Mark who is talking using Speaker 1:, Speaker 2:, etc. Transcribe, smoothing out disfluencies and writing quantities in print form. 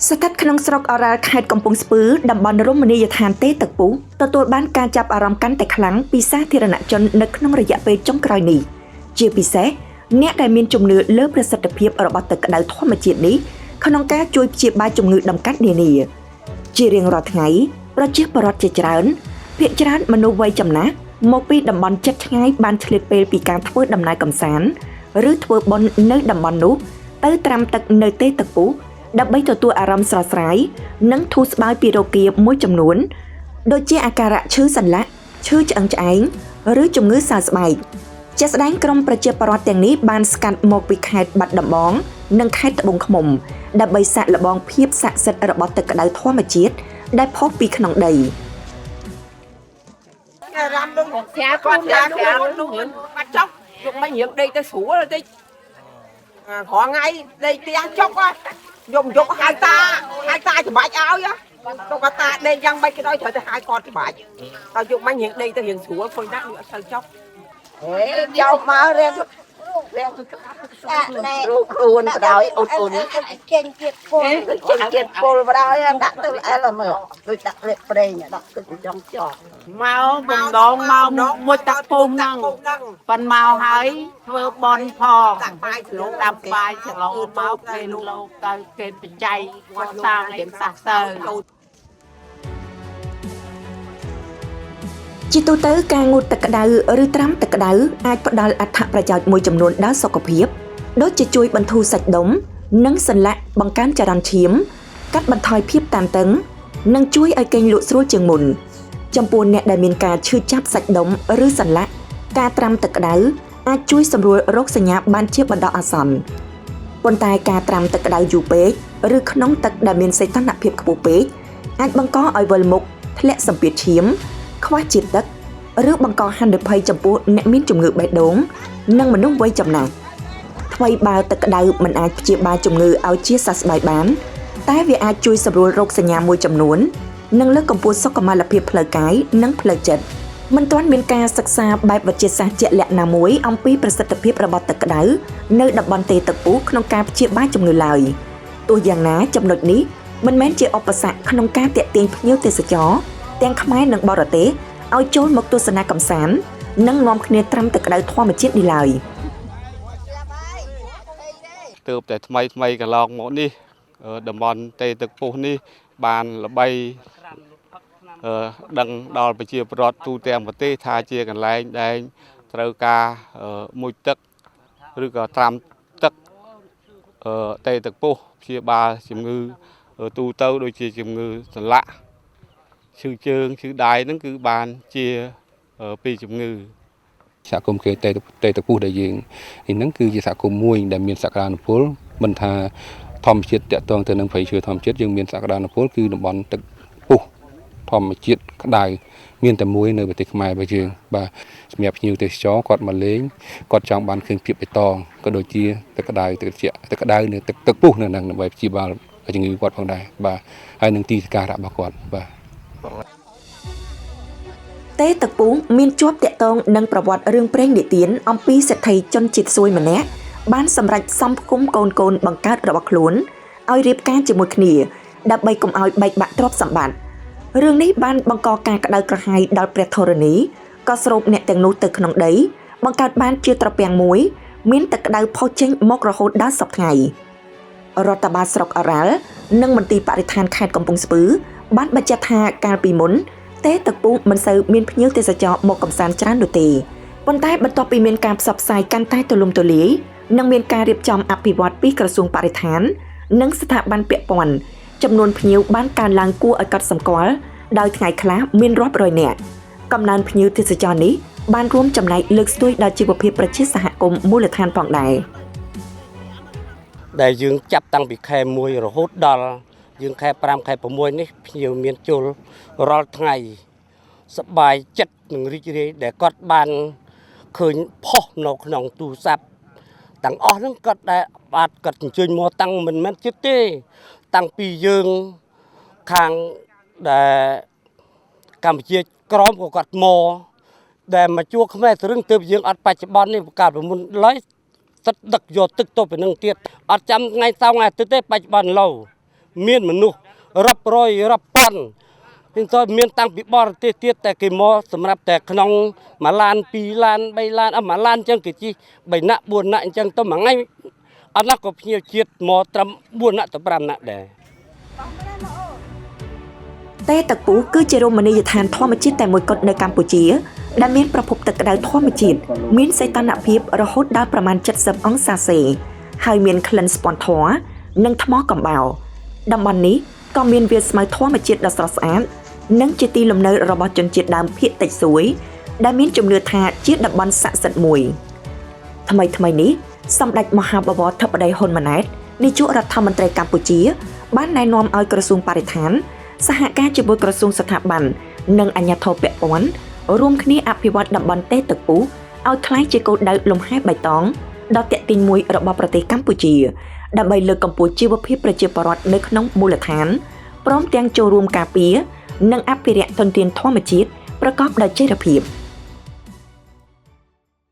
Speaker 1: ស្ថិតក្នុងស្រុកអូរ៉ាល់ខេត្តកំពង់ស្ពឺតំបន់រមណីយដ្ឋានទេទឹកពុះទទួលបានការចាប់អារម្មណ៍កាន់តែខ្លាំងពីសាធារណជននៅក្នុងរយៈពេលចុងក្រោយនេះជាពិសេសអ្នកដែលមានជំនឿលើប្រសិទ្ធភាពរបស់ទឹកក្តៅធម្មជាតិនេះក្នុងការជួយព្យាបាលជំងឺដំកាត់នានាជារៀងរាល់ថ្ងៃប្រជាពលរដ្ឋជាច្រើនភាគច្រើនមនុស្សវ័យចំណាស់មកពីតំបន់ជិតឆ្ងាយបានឆ្លៀតពេលពីការធ្វើដំណើរកម្សាន្តឬធ្វើបុណ្យនៅតំបន់នោះទៅត្រាំទឹកនៅទេទឹកពុះដើម្បីទទួលអារម្មណ៍ស្រស់ស្រាយនិងធូរស្បើយពីរោគាមួយចំនួនដូចជាអាការៈឈឺសន្លាក់ឈឺឆ្អឹងឆ្អែងឬជំងឺសើស្បែកជាក់ស្ដែងក្រុមប្រជាពលរដ្ឋទាំងនេះបានស្កាត់មកពីខេត្តបាត់ដំបងនិងខេត្តត្បូងឃ្មុំដើម្បីសាកល្បងភាពស័ក្តិសិទ្ធិរបស់ទឹកក្តៅធម្មជាតិដែលផុសពីក្នុងដី
Speaker 2: រ៉ាំនឹងគាត់ស្រានោះបាត់ចុកយកមិនរៀងដេកទៅស្រួលតិចខថ្ងៃដេកផ្ទះចុកយកហៅតាច្បាច់ឲ្យទៅគាត់តាដេកយ៉ាងម៉េចក៏ដោយត្រូវទៅហៅគាត់ច្បាច់ដល់យកមិនរៀងដេកទៅរៀងស្រួលឃើញណាវាអត់សូវចុកយកមករៀងលោកខ្លួនបដ ாய் អូនចេញជាតិពុលបដ ாய் ដាក់ទៅអែលមើលដូចដាក់លេបប្រេងដាក់ទឹកចង់ចោល
Speaker 3: មកបំដងមកមួយតាក់ពុំហ្នឹងប៉ិនមកហើយធ្វើបន់ផង
Speaker 2: ដាក់បាយជ្រង
Speaker 3: ដាក់បាយច្រឡងមកពេលលោកទៅគេបច្ច័យគាត់សាងរៀនសាសទៅ
Speaker 1: ជាទូទៅការងូតទឹកក្តៅឬត្រាំទឹកក្តៅអាចផ្ដល់អត្ថប្រយោជន៍មួយចំនួនដល់សុខភាពដូចជាជួយបន្ធូរសាច់ដុំនិងសន្លាក់បង្កើនចរន្តឈាមកាត់បន្ថយភាពតានតឹងនិងជួយឲ្យគេងលក់ស្រួលជាងមុនចំពោះអ្នកដែលមានការឈឺចាប់សាច់ដុំឬសន្លាក់ការត្រាំទឹកក្តៅអាចជួយសម្រួលរោគសញ្ញាបានជាបណ្ដោះអាសន្នប៉ុន្តែការត្រាំទឹកក្តៅយូរពេកឬក្នុងទឹកដែលមានសីតុណ្ហភាពខ្ពស់ពេកអាចបង្កឲ្យវិលមុខធ្លាក់សម្ពាធឈាមខ្វះជាតិទឹកឬបង្កហានិភ័យចំពោះអ្នកមានជំងឺបេះដូងនិងមនុស្សវ័យចំណាស់ថ្មីបើទឹកក្តៅមិនអាចព្យាបាលជំងឺឲ្យជាសះស្បើយបានតែវាអាចជួយសម្រួលរោគសញ្ញាមួយចំនួននិងលើកកម្ពស់សុខុមាលភាពផ្លូវកាយនិងផ្លូវចិត្តមិនទាន់មានការសិក្សាបែបវិទ្យាសាស្ត្រជាក់លាក់ណាមួយអំពីប្រសិទ្ធភាពរបស់ទឹកក្តៅនៅតំបន់ទេទឹកពុះក្នុងការព្យាបាលជំងឺឡើយទោះយ៉ាងណាចំណុចនេះមិនមែនជាឧបសគ្គក្នុងការទាក់ទាញភ្ញៀវទេសចរទាំងខ្មែរនិងបរទេសឲ្យចូលមកទស្សនាកម្សាន្តនិងនាំគ្នាត្រាំទឹកក្តៅធម្មជាតិនេះឡើយ
Speaker 4: ទើបតែថ្មីកន្លងមកនេះតំបន់ទេទឹកពុះនេះបានល្បីដឹងដល់ប្រជាពលរដ្ឋទូទាំងប្រទេសថាជាកន្លែងដែលត្រូវការមុជទឹកឬក៏ត្រាំទឹកទេទឹកពុះព្យាបាលជំងឺទូទៅដូចជាជំងឺសន្លាក់ឈឺជើងឈឺដៃហ្នឹងគឺបានជាពីជំងឺ
Speaker 5: សហគមន៍គេទេទឹកពុះដែលយើងហ្នឹងគឺជាសហគមន៍មួយដែលមានសក្តានុពលមិនថាធម្មជាតិតាក់ទងទៅនឹងព្រៃឈើធម្មជាតិយើងមានសក្តានុពលគឺតំបន់ទឹកពុះធម្មជាតិក្តៅមានតែមួយនៅប្រទេសខ្មែររបស់យើងបាទសម្រាប់ភ្ញៀវទេសចរគាត់មកលេងគាត់ចង់បានឃើញភាពបៃតងក៏ដូចជាទឹកក្តៅទឹកត្រជាក់ទឹកក្តៅនៅទឹកពុះនៅនឹងដើម្បីព្យាបាលជំងឺគាត់ផងដែរបាទហើយនឹងទីសក្ការៈរបស់គាត់បាទ
Speaker 1: ទេទឹកពុះមានជាប់តាក់ទងនឹងប្រវត្តិរឿងព្រេងនិទានអំពីសេដ្ឋីជនជាតិសួយម្នាក់បានសម្រេចសំភុំកូនបង្កើតរបស់ខ្លួនឲ្យរៀបការជាមួយគ្នាដើម្បីកុំឲ្យបែកបាក់ទ្រព្យសម្បត្តិរឿងនេះបានបង្កការក្តៅក្រហាយដល់ព្រះធរណីក៏ស្រូបអ្នកទាំងនោះទៅក្នុងដីបង្កើតបានជាត្រពាំងមួយមានទឹកក្តៅផុសចេញមករហូតដល់សព្វថ្ងៃរដ្ឋបាលស្រុកអូរ៉ាល់និងមន្ទីរបរិស្ថានខេត្តកំពង់ស្ពឺបានបញ្ជាក់ថាកាលពីមុនទេទឹកពុះមិនសូវមានភ្ញៀវទេសចរមកកម្សាន្តច្រើននោះទេប៉ុន្តែបន្ទាប់ពីមានការផ្សព្វផ្សាយកាន់តែទូលំទូលាយនិងមានការរៀបចំអភិវឌ្ឍពីក្រសួងបរិស្ថាននិងស្ថាប័នពាក់ព័ន្ធចំនួនភ្ញៀវបានកើនឡើងគួរឲ្យកត់សម្គាល់ដោយថ្ងៃខ្លះមានរាប់រយនាក់កំណើនភ្ញៀវទេសចរនេះបានរួមចំណែកលើកស្ទួយដល់ជីវភាពប្រជាសហគមន៍មូលដ្ឋានផងដែរ
Speaker 6: ដែលយើងចាប់តាំងពីខែ1រហូតដល់យើងខែ5ខែ6នេះភ្ញៀវមានចូលរាល់ថ្ងៃសប្បាយចិត្តនិងរីករាយដែលគាត់បានឃើញផុសនៅក្នុងទូរស័ព្ទទាំងអស់ហ្នឹងគាត់ដែលបាទគាត់អញ្ជើញមកតាំងមិនមែនចិត្តទេតាំងពីយើងខាងដែលកម្ពុជាក្រមក៏គាត់មកដែលមកជួខ្មែរទៅរឿងទៅយើងអត់បច្ចុប្បន្ននេះប្រកាសមុនឡើយសិតដឹកយកទឹកទៅពីនឹងទៀតអត់ចាំថ្ងៃសៅរ៍ថ្ងៃអាទិត្យទេបច្ចុប្បន្នឡូវ មានមនុស្សរាប់រយរាប់ពាន់nhưng tôi miền tăng bị bỏ tiết tiết tại cái mò sầm rạp tại khung mà lan pi lan bay lan mà lan chân cái chi bảy nạ buồn nạ chân tôi mà ngay anh là có nhiều chuyện mò trầm buồn nạ tập làm nạ để
Speaker 1: តែទឹកពូគឺជារមណីយដ្ឋានធម្មជាតិតែមួយគត់នៅកម្ពុជាដែលមានប្រភពទឹកក្តៅធម្មជាតិមានសីតុណ្ហភាពរហូតដល់ប្រមាណ70អង្សាសេហើយមានក្លិនស្ពាន់ធម៌និងថ្មកំបោរតំបន់នេះក៏មានវាលស្មៅធម្មជាតិដ៏ស្រស់ស្អាតនិងជាទីលំនៅរបស់ជនជាតិដើមភាគតិចសួយដែលមានជំនឿថាជាតំបន់ស័ក្តិសិទ្ធិមួយថ្មីនេះសម្ដេចមហាបវរធិបតីហ៊ុនម៉ាណែតនាយករដ្ឋមន្ត្រីកម្ពុជាបានណែនាំឲ្យក្រសួងបរិស្ថានសហការជាមួយក្រសួងស្ថាប័ននិងអាជ្ញាធរពាក់ព័ន្ធរួមគ្នាអភិវឌ្ឍតំបន់ទេទឹកពុះឲ្យក្លាយជាគោលដៅលំហែបៃតងដ៏ទាក់ទាញមួយរបស់ប្រទេសកម្ពុជាដើម្បីលើកកម្ពស់ជីវភាពប្រជាពលរដ្ឋនៅក្នុងមូលដ្ឋានព្រមទាំងចូលរួមការពារនិងអភិរក្សធនធានធម្មជាតិប្រកបដោយចីរភាព